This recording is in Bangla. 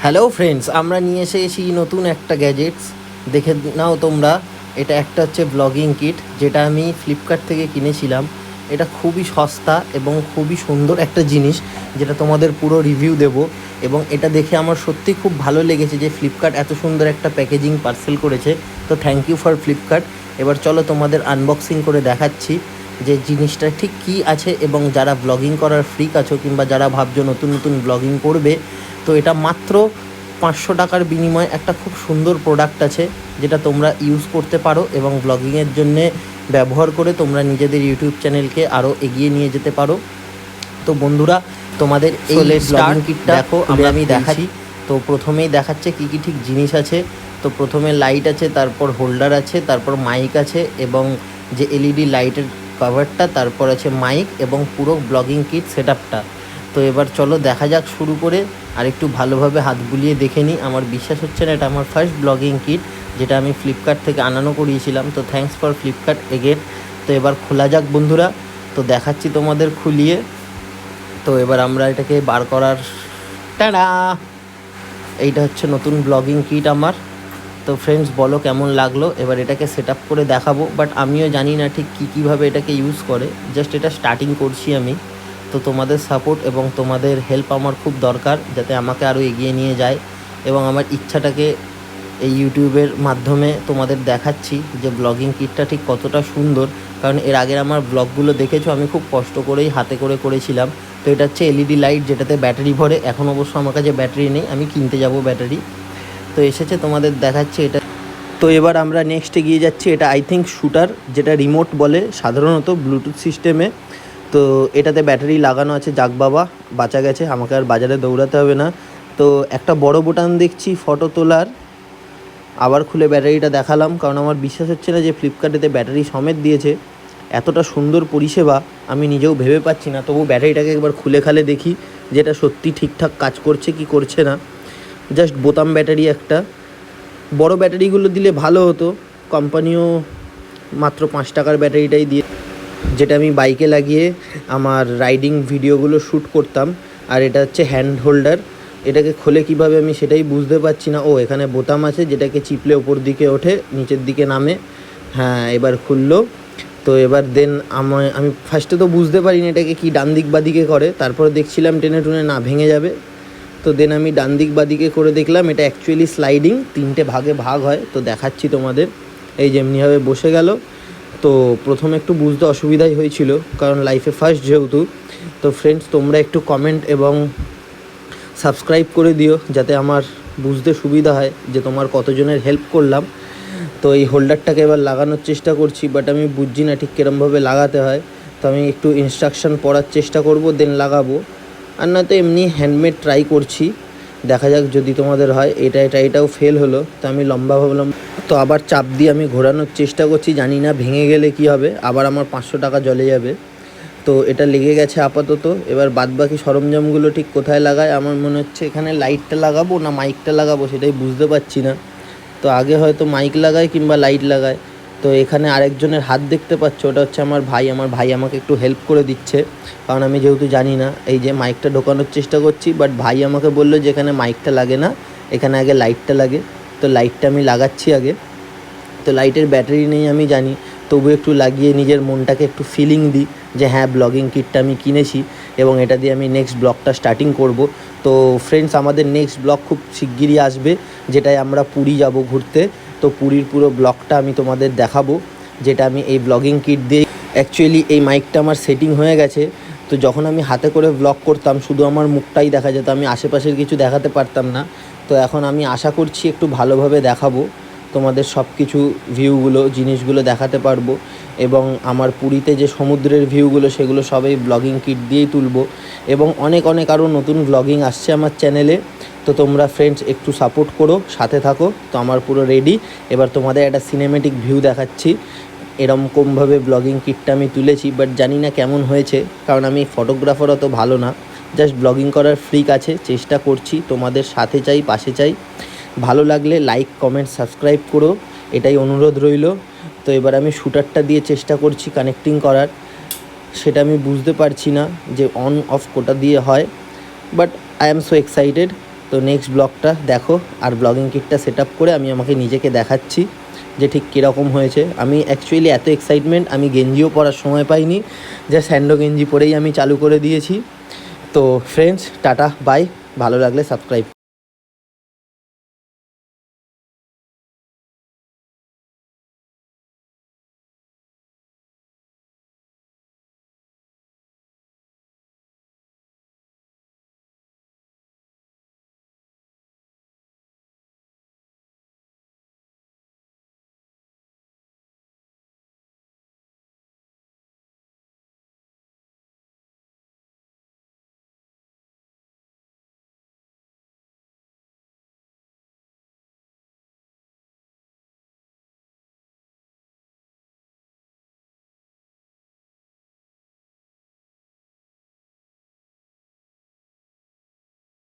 হ্যালো ফ্রেন্ডস, আমরা নিয়ে এসেছি নতুন একটা গ্যাজেটস। দেখে নাও তোমরা। এটা একটা হচ্ছে ব্লগিং কিট, যেটা আমি ফ্লিপকার্ট থেকে কিনেছিলাম। এটা খুবই সস্তা এবং খুবই সুন্দর একটা জিনিস, যেটা তোমাদের পুরো রিভিউ দেব। এবং এটা দেখে আমার সত্যি খুব ভালো লেগেছে যে ফ্লিপকার্ট এত সুন্দর একটা প্যাকেজিং পার্সেল করেছে। তো থ্যাংক ইউ ফর ফ্লিপকার্ট। এবার চলো তোমাদের আনবক্সিং করে দেখাচ্ছি যে জিনিসটা ঠিক কী আছে, এবং যারা ব্লগিং করার ফ্রিক আছো কিংবা যারা ভাবছো নতুন নতুন ব্লগিং করবে, তো এটা মাত্র 500 টাকার বিনিময়ে একটা খুব সুন্দর প্রোডাক্ট আছে, যেটা তোমরা ইউজ করতে পারো এবং ব্লগিংয়ের জন্যে ব্যবহার করে তোমরা নিজেদের ইউটিউব চ্যানেলকে aরও এগিয়ে নিয়ে যেতে পারো। তো বন্ধুরা, তোমাদের এই ব্লগিং কিটটা দেখো, আমি দেখাই। তো প্রথমেই দেখাচ্ছে কী কী ঠিক জিনিস আছে। তো প্রথমে লাইট আছে, তারপর হোল্ডার আছে, তারপর মাইক আছে এবং যে এলইডি লাইটের কভারটা, তারপর আছে মাইক এবং পুরো ব্লগিং কিট সেটআপটা। তো এবার চলো দেখা যাক শুরু করে, আর একটু ভালোভাবে হাত বুলিয়ে দেখে নিই। আমার বিশ্বাস হচ্ছে না, এটা আমার ফার্স্ট ব্লগিং কিট, যেটা আমি ফ্লিপকার্ট থেকে আনানো করিয়েছিলাম। তো থ্যাঙ্কস ফর ফ্লিপকার্ট এগেন। তো এবার খোলা যাক বন্ধুরা। তো দেখাচ্ছি তোমাদের খুলিয়ে। তো এবার আমরা এটাকে বার করার, টাডা, এইটা হচ্ছে নতুন ব্লগিং কিট আমার। তো ফ্রেন্ডস, বলো কেমন লাগলো। এবার এটাকে সেট আপ করে দেখাবো, বাট আমিও জানি না ঠিক কীভাবে এটাকে ইউজ করে। জাস্ট এটা স্টার্টিং করছি আমি। তো তোমাদের সাপোর্ট এবং তোমাদের হেল্প আমার খুব দরকার, যাতে আমাকে আরও এগিয়ে নিয়ে যায়। এবং আমার ইচ্ছাটাকে এই ইউটিউবের মাধ্যমে তোমাদের দেখাচ্ছি যে ব্লগিং কিটটা ঠিক কতটা সুন্দর। কারণ এর আগের আমার ব্লগগুলো দেখেছো, আমি খুব কষ্ট করেই হাতে করে করেছিলাম। তো এটা হচ্ছে এলইডি লাইট, যেটাতে ব্যাটারি ভরে। এখন অবশ্য আমার কাছে ব্যাটারি নেই, আমি কিনতে যাব ব্যাটারি। তো এসেছে, তোমাদের দেখাচ্ছে এটা। তো এবার আমরা নেক্সটে গিয়ে যাচ্ছি। এটা আই থিঙ্ক শুটার, যেটা রিমোট বলে সাধারণত ব্লুটুথ সিস্টেমে। তো এটাতে ব্যাটারি লাগানো আছে। যাক বাবা, বাঁচা গেছে, আমাকে আর বাজারে দৌড়াতে হবে না। তো একটা বড় বোতাম দেখছি ফটো তোলার। আবার খুলে ব্যাটারিটা দেখালাম, কারণ আমার বিশ্বাস হচ্ছে না যে ফ্লিপকার্টেতে ব্যাটারি সমেত দিয়েছে। এতটা সুন্দর পরিষেবা আমি নিজেও ভেবে পাচ্ছি না। তবু ব্যাটারিটাকে একবার খুলে খালে দেখি যে এটা সত্যি ঠিকঠাক কাজ করছে কি করছে না। জাস্ট বোতাম ব্যাটারি একটা। বড় ব্যাটারিগুলো দিলে ভালো হতো। কোম্পানিও মাত্র 5 টাকার ব্যাটারিটাই দিয়ে, যেটা আমি বাইকে লাগিয়ে আমার রাইডিং ভিডিওগুলো শ্যুট করতাম। আর এটা হচ্ছে হ্যান্ড হোল্ডার। এটাকে খোলে কিভাবে আমি সেটাই বুঝতে পারছি না। ও, এখানে বোতাম আছে, যেটাকে চিপলে ওপর দিকে ওঠে, নিচের দিকে নামে। হ্যাঁ, এবার খুললো। তো এবার দেন আমি ফার্স্টে তো বুঝতে পারিনি এটাকে কি ডান দিক বাদিকে করে। তারপরে দেখছিলাম টেনে টুনে না ভেঙে যাবে। তো দেন আমি ডান দিক বাদিকে করে দেখলাম এটা অ্যাকচুয়ালি স্লাইডিং, 3টে ভাগে ভাগ হয়। তো দেখাচ্ছি তোমাদের। এই যেমনিভাবে বসে গেল। তো প্রথমে একটু বুঝতে অসুবিধাই হয়েছিল, কারণ লাইফে ফার্স্ট যেহেতু। তো ফ্রেন্ডস, তোমরা একটু কমেন্ট এবং সাবস্ক্রাইব করে দিও, যাতে আমার বুঝতে সুবিধা হয় যে তোমার কতজনের হেল্প করলাম। তো এই হোল্ডারটাকে এবার লাগানোর চেষ্টা করছি, বাট আমি বুঝছি না ঠিক কীরমভাবে লাগাতে হয়। তো আমি একটু ইনস্ট্রাকশান পড়ার চেষ্টা করব, দেন লাগাবো। আর না তো এমনি হ্যান্ডমেড ট্রাই করছি, দেখা যাক যদি তোমাদের হয়। এটাও ফেল হলো। তো আমি লম্বা ভাবলাম, তো আবার চাপ দিয়ে আমি ঘোরানোর চেষ্টা করছি। জানি না ভেঙে গেলে কি হবে, আবার আমার 500 টাকা জলে যাবে। তো এটা লেগে গেছে আপাতত। এবার বাদবাকি সরঞ্জামগুলো ঠিক কোথায় লাগায়, আমার মনে হচ্ছে এখানে লাইটটা লাগাবো না মাইকটা লাগাবো সেটাই বুঝতে পারছি না। তো আগে হয়তো মাইক লাগায় কিংবা লাইট লাগায়। তো এখানে আরেকজনের হাত দেখতে পাচ্ছ, ওটা হচ্ছে আমার ভাই আমাকে একটু হেল্প করে দিচ্ছে, কারণ আমি যেহেতু জানি না। এই যে মাইকটা ঢোকানোর চেষ্টা করছি, বাট ভাই আমাকে বললো যে এখানে মাইকটা লাগে না, এখানে আগে লাইটটা লাগে। তো লাইটটা আমি লাগাচ্ছি আগে। তো লাইটের ব্যাটারি নেই আমি জানি, তবু একটু লাগিয়ে নিজের মনটাকে একটু ফিলিং দিই যে হ্যাঁ, ব্লগিং কিটটা আমি কিনেছি এবং এটা দিয়ে আমি নেক্সট ব্লগটা স্টার্টিং করব। তো ফ্রেন্ডস, আমাদের নেক্সট ব্লগ খুব শিগগিরই আসবে, যেটায় আমরা পুরী যাব ঘুরতে। তো পুরীর পুরো ব্লগটা আমি তোমাদের দেখাবো, যেটা আমি এই ব্লগিং কিট দিয়ে। অ্যাকচুয়ালি এই মাইকটা আমার সেটিং হয়ে গেছে। তো যখন আমি হাতে করে ব্লগ করতাম, শুধু আমার মুখটাই দেখা যেত, আমি আশেপাশের কিছু দেখাতে পারতাম না। তো এখন আমি আশা করছি একটু ভালোভাবে দেখাবো তোমাদের, সব কিছু ভিউগুলো, জিনিসগুলো দেখাতে পারবো। এবং আমার পুরীতে যে সমুদ্রের ভিউগুলো, সেগুলো সবই ব্লগিং কিট দিয়েই তুলবো। এবং অনেক আরও নতুন ব্লগিং আসছে আমার চ্যানেলে। তো তোমরা ফ্রেন্ডস একটু সাপোর্ট করো, সাথে থাকো। তো আমার পুরো রেডি। এবার তোমাদের একটা সিনেমেটিক ভিউ দেখাচ্ছি। এরকমভাবে ব্লগিং কিটটা আমি তুলেছি, বাট জানি না কেমন হয়েছে, কারণ আমি ফটোগ্রাফার অত ভালো না। জাস্ট ব্লগিং করার ফ্রিক আছে, চেষ্টা করছি। তোমাদের সাথে চাই, পাশে চাই। ভালো লাগলে লাইক, কমেন্ট, সাবস্ক্রাইব করো, এটাই অনুরোধ রইল। তো এবার আমি শুটারটা দিয়ে চেষ্টা করছি কানেক্টিং করার। সেটা আমি বুঝতে পারছি না যে অন অফ কোটা দিয়ে হয়, but I am so excited. তো নেক্সট ব্লগটা দেখো, আর ব্লগিং কিটটা সেট আপ করে আমি আমাকে নিজেকে দেখাচ্ছি যে ঠিক কীরকম হয়েছে। আমি অ্যাকচুয়ালি এত এক্সাইটমেন্ট, আমি গেঞ্জিও পরার সময় পাইনি, যা স্যান্ডো গেঞ্জি পরেই আমি চালু করে দিয়েছি। তো ফ্রেন্ডস, টাটা বাই, ভালো লাগলে সাবস্ক্রাইব